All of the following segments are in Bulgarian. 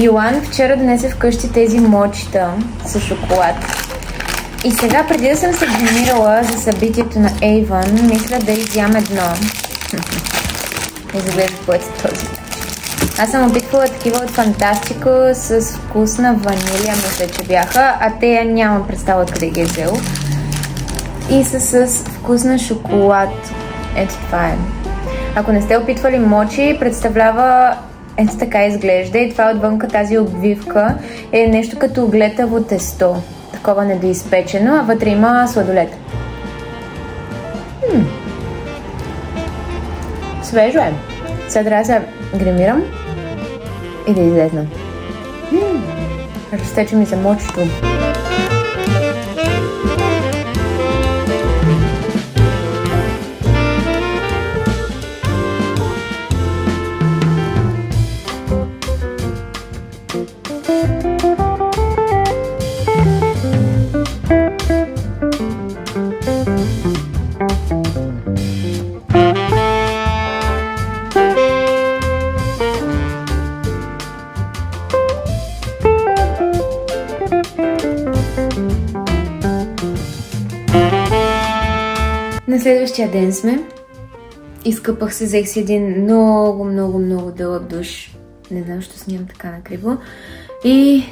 Йоан вчера донесе вкъщи тези мочета с шоколад. И сега, преди да съм се гримирала за събитието на Avon, мисля да изям едно. Изглежда поет този. Аз съм опитвала такива от Фантастика с вкус на ванилия, мисля, че бяха, а те нямам представа откъде ги е взел. И са с вкус на шоколад. Ето това е. Ако не сте опитвали мочи, представлява... Ето така изглежда и това отвънка, тази обвивка е нещо като глетаво тесто. Такова недоизпечено, а вътре има сладолет. Свежо е. Сега трябва да се гримирам и да излезна. Разтече ми се мочето. На следващия ден сме. Изкъпах се, взех си един много дълъг душ. Не знам, защо снимам така накриво. И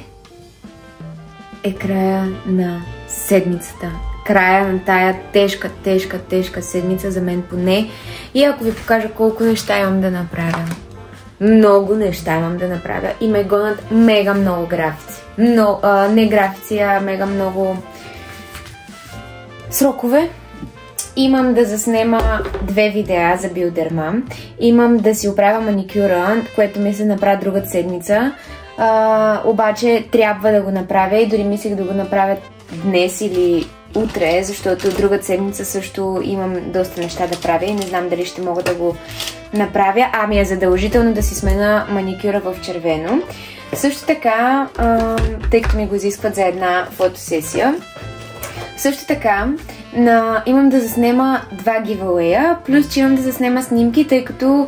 е края на седмицата. Края на тая тежка седмица за мен поне. И ако ви покажа колко неща имам да направя. Много неща имам да направя. И ме гонят мега много графици. Не графици, а мега много срокове. Имам да заснема 2 видеа за Биодерма. Имам да си оправя маникюра, което ми се направи другата седмица. Обаче трябва да го направя и дори мислех да го направя днес или утре, защото другата седмица също имам доста неща да правя и не знам дали ще мога да го направя. Ами е задължително да си смена маникюра в червено. Също така, тъй като ми го изискват за една фотосесия, също така имам да заснема 2 гивауея, плюс че имам да заснема снимки, тъй като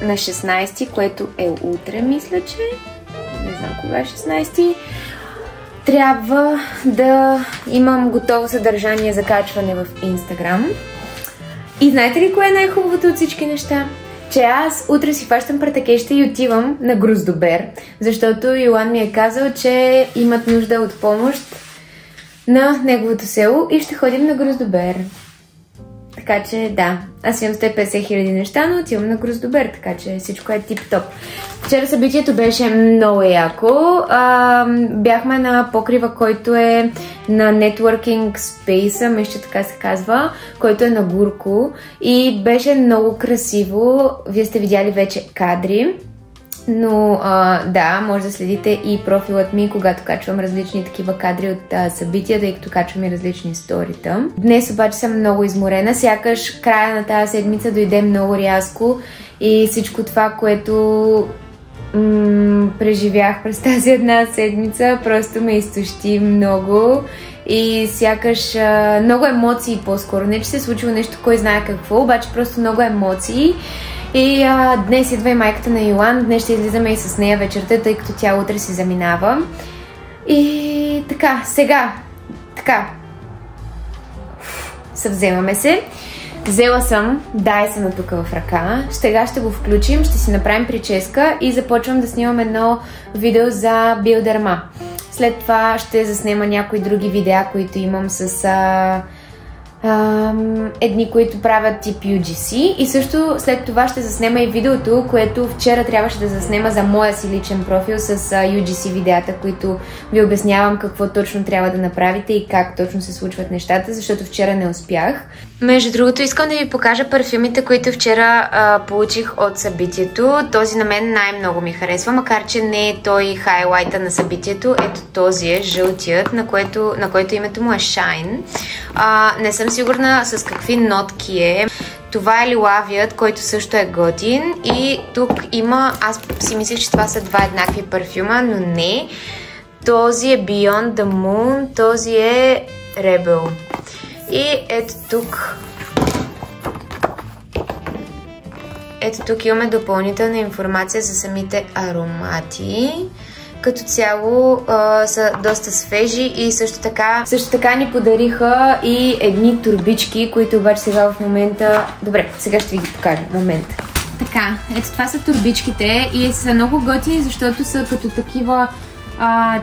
на 16, което е утре, мисля, че не знам кога е 16, трябва да имам готово съдържание за качване в Instagram. И знаете ли кое е най-хубавото от всички неща? Че аз утре си фащам претекеща и отивам на Гроздобер, защото Йоан ми е казал, че имат нужда от помощ на неговото село и ще ходим на Гроздобер. Така че да, аз имам 150 000 неща, но отивам на Гроздобер, така че всичко е тип-топ. Вчера събитието беше много яко. Бяхме на покрива, който е на Networking Space, мисля, така се казва, който е на Гурко и беше много красиво. Вие сте видяли вече кадри. Но да, може да следите и профилът ми, когато качвам различни такива кадри от събития, тъй като качвам и различни сторита. Днес обаче съм много изморена, сякаш края на тази седмица дойде много рязко и всичко това, което преживях през тази една седмица, просто ме изтощи много и сякаш много емоции по-скоро. Не, че се е случило нещо, кой знае какво, обаче просто много емоции. И днес идва и майката на Йоан, днес ще излизаме и с нея вечерта, тъй като тя утре си заминава. И така, сега, съвземаме се. Взела съм Dyson тук в ръка, сега ще го включим, ще си направим прическа и започвам да снимам едно видео за Биодерма. След това ще заснема някои други видеа, които имам с едни, които правят тип UGC и също след това ще заснема и видеото, което вчера трябваше да заснема за моя си личен профил с UGC видеята, които ви обяснявам какво точно трябва да направите и как точно се случват нещата, защото вчера не успях. Между другото, искам да ви покажа парфюмите, които вчера получих от събитието. Този на мен най-много ми харесва, макар че не е той хайлайта на събитието. Ето този е жълтият, на който името му е Shine. Не съм сигурна с какви нотки е. Това е лилавият, който също е готин. И тук има, аз си мислех, че това са 2 еднакви парфюма, но не. Този е Beyond the Moon, този е Rebel. И ето тук ето тук имаме допълнителна информация за самите аромати. Като цяло са доста свежи и също така ни подариха и едни турбички, които обаче сега в момента... Добре, сега ще ви ги покажа в момента. Така, ето това са турбичките и са много готини, защото са като такива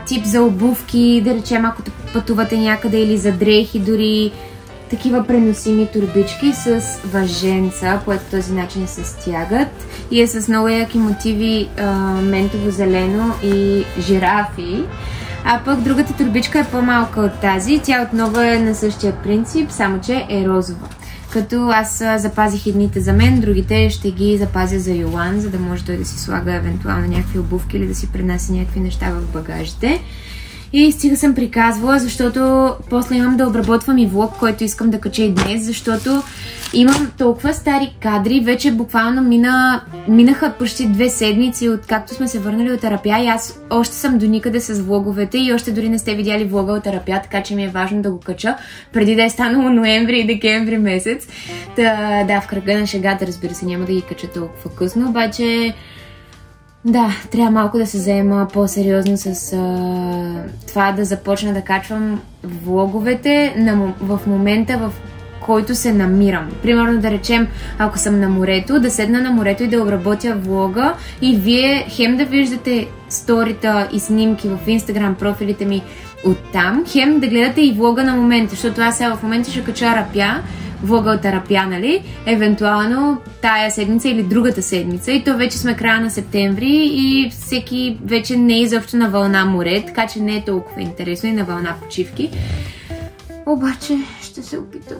тип за обувки, да речем ако пътувате някъде или за дрехи, дори такива преносими турбички с въженца, по този начин се стягат и е с много яки мотиви ментово-зелено и жирафи. А пък другата турбичка е по-малка от тази, тя отново е на същия принцип, само че е розова. Като аз запазих едните за мен, другите ще ги запазя за Йоан, за да може той да си слага евентуално някакви обувки или да си пренася някакви неща в багажите. И стига съм приказвала, защото после имам да обработвам и влог, който искам да кача и днес, защото имам толкова стари кадри, вече буквално минаха почти 2 седмици от както сме се върнали от Арапя и аз още съм до никъде с влоговете и още дори не сте видяли влога от Арапя, така че ми е важно да го кача преди да е станало ноември и декември месец. Да, в кръга на шегата, разбира се, няма да ги кача толкова късно, обаче... Да, трябва малко да се заема по-сериозно с това да започна да качвам влоговете в момента, в който се намирам. Примерно да речем, ако съм на морето, да седна на морето и да обработя влога и вие хем да виждате сторита и снимки в Instagram профилите ми оттам, хем да гледате и влога на момента, защото аз сега в момента ще кача Арапя, влога от Арапя, нали? Евентуално тая седмица или другата седмица. И то вече сме края на септември и всеки вече не е изобщо на вълна море, така че не е толкова интересно и на вълна почивки. Обаче ще се опитам.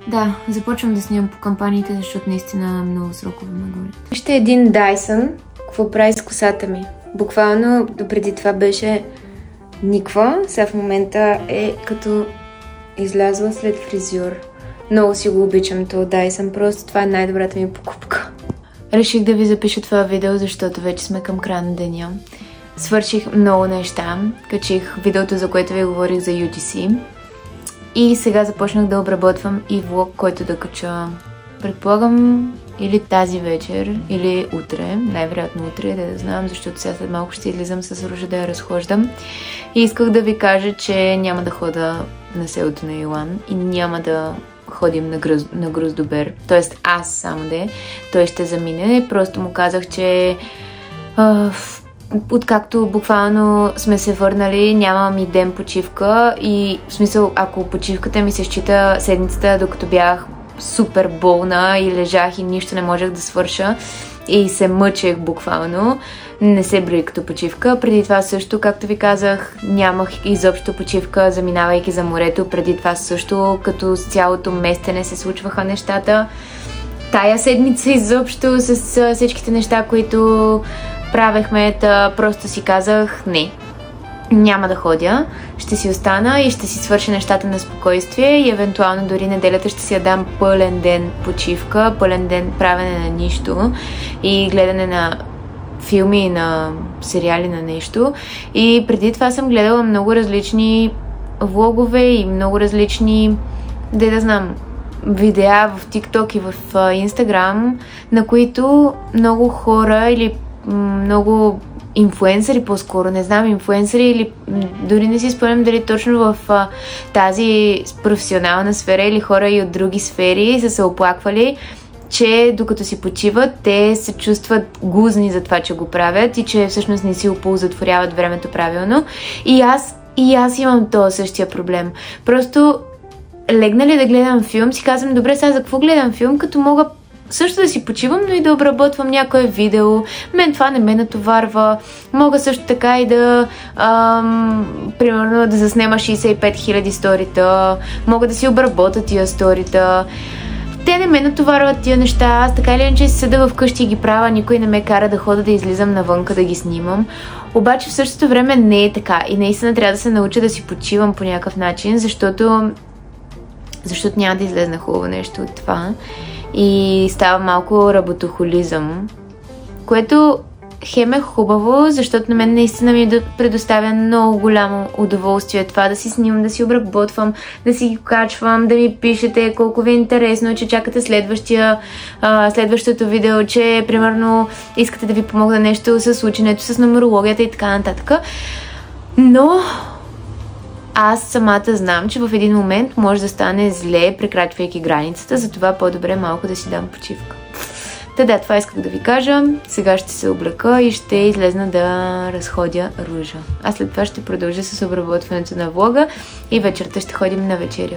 Да, започвам да снимам по кампаниите, защото наистина много срокове ме горят. Вижте един Dyson, какво прави с косата ми. Буквално допреди това беше никва, сега в момента е като излязла след фризюр. Много си го обичам това Dyson, просто това е най-добрата ми покупка. Реших да ви запиша това видео, защото вече сме към края на деня. Свърших много неща, качих видеото, за което ви говорих за UGC. И сега започнах да обработвам и влог, който да кача, предполагам, или тази вечер, или утре, най-вероятно утре, да знам, защото сега след малко ще излизам с Ружа да я разхождам. И исках да ви кажа, че няма да хода на селото на Йоан и няма да ходим на Гроздобер. Тоест аз само той ще замине. Просто му казах, че откакто буквално сме се върнали, нямам и ден почивка и в смисъл, ако почивката ми се счита седмицата, докато бях супер болна и лежах и нищо не можех да свърша и се мъчех буквално, не се брои като почивка. Преди това също, както ви казах, нямах изобщо почивка, заминавайки за морето. Преди това също, като с цялото местене се случваха нещата. Тая седмица изобщо с всичките неща, които правехме, просто си казах не. Няма да ходя, ще си остана и ще си свърша нещата на спокойствие и евентуално дори неделята ще си я дам пълен ден почивка, пълен ден правене на нищо и гледане на филми и на сериали на нещо. И преди това съм гледала много различни влогове и много различни, да знам, видеа в TikTok и в Instagram, на които много хора или много инфлуенсъри по-скоро, не знам, инфлуенсъри или дори не си спомням дали точно в тази професионална сфера или хора и от други сфери са се оплаквали, че докато си почиват, те се чувстват гузни за това, че го правят и че всъщност не си оползотворяват времето правилно. И аз имам този същия проблем. Просто легнали да гледам филм, си казвам, добре, сега за какво гледам филм, като мога също да си почивам, но и да обработвам някое видео. Мен това не ме натоварва. Мога също така и да примерно да заснема 65 000 сторита. Мога да си обработя тия сторита. Те не ме натоварват тия неща. Аз така или иначе си седа вкъщи и ги правя. Никой не ме кара да хода да излизам навънка да ги снимам. Обаче в същото време не е така. И наистина трябва да се науча да си почивам по някакъв начин, защото няма да излезне хубаво нещо от това. И става малко работохолизъм, което хем е хубаво, защото на мен наистина ми предоставя много голямо удоволствие това да си снимам, да си обработвам, да си ги качвам, да ми пишете колко ви е интересно, че чакате следващото видео, че примерно искате да ви помогна нещо с ученето, с нумерологията и така нататък. Но аз самата знам, че в един момент може да стане зле, прекрачвайки границата, затова по-добре малко да си дам почивка. Да, това исках да ви кажа. Сега ще се облека и ще излезна да разходя ружа. А след това ще продължа с обработването на влога и вечерта ще ходим на вечеря.